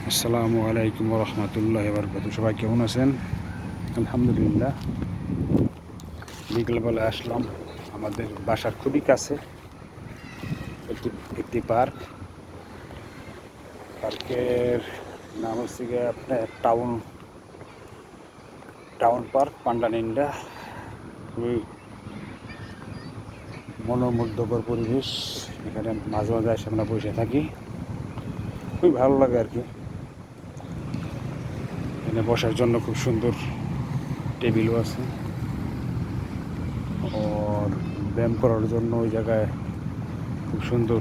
আসসালামু আলাইকুম রহমতুল্লাহ বরকাত। সবাই কেমন আছেন? আলহামদুলিল্লাহ। বিকেলবেলা আসলাম আমাদের বাসার খুবই কাছে একটি একটি পার্কের নাম হচ্ছে গিয়ে আপনার টাউন পার্ক পান্ডানিন্ডা। খুবই মনোমুগ্ধকর পরিবেশ। এখানে মাঝে মাঝে এসে আমরা বসে থাকি, খুবই ভালো লাগে আর কি। এখানে বসার জন্য খুব সুন্দর টেবিলও আছে, আর ব্যায়াম করার জন্য ওই জায়গায় খুব সুন্দর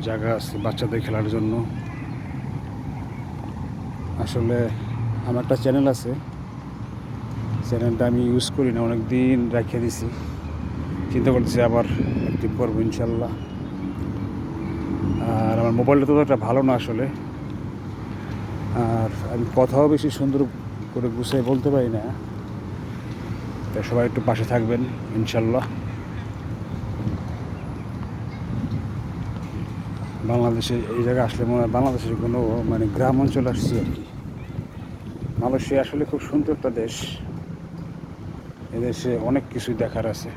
জায়গা আছে বাচ্চাদের খেলার জন্য। আসলে আমার একটা চ্যানেল আছে, চ্যানেলটা আমি ইউজ করি না, অনেক দিন রেখে দিছি। চিন্তা করতেছি আবার অ্যাক্টিভ করবো ইনশাল্লাহ। আর আমার মোবাইলটা তো একটা ভালো না আসলে, আর আমি কথাও বেশি সুন্দর করে গুছিয়ে বলতে পারি না। তাই সবাই একটু পাশে থাকবেন ইনশাল্লাহ। বাংলাদেশে এই জায়গায় আসলে মনে হয় বাংলাদেশের কোনো গ্রাম অঞ্চলে আসছি আর কি। মালয়েশিয়া আসলে খুব সুন্দর একটা দেশ, এদেশে অনেক কিছু দেখার আছে।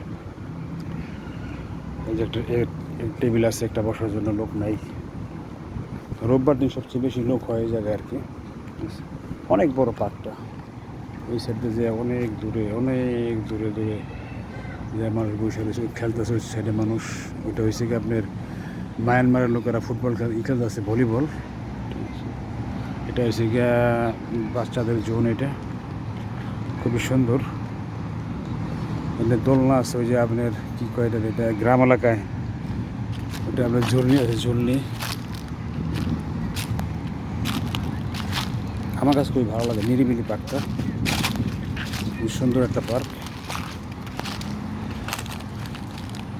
এই যে একটা টেবিল আছে, একটা বসার জন্য লোক নাই। রোববার দিন সবচেয়ে বেশি লোক হয় এই জায়গায় আর কি। অনেক বড় পার্কটা, ওই সাইডে যে অনেক দূরে দূরে যে মানুষ বসে রয়েছে খেলতেছে, ওই সাইডে মানুষ। ওইটা হয়েছে কি আপনার মায়ানমারের লোকেরা ফুটবল খেলতে আছে, ভলিবল। এটা হয়েছে গিয়া বাচ্চাদের জোন। এটা খুবই সুন্দর। দোলনা আছে, ওই যে আপনার কী কয় এটা গ্রাম এলাকায়, ওটা আপনার ঝুলনি আছে, ঝুলনি। আমার কাছে খুবই ভালো লাগে, নিরিবিলি পার্কটা, খুবই সুন্দর একটা পার্ক।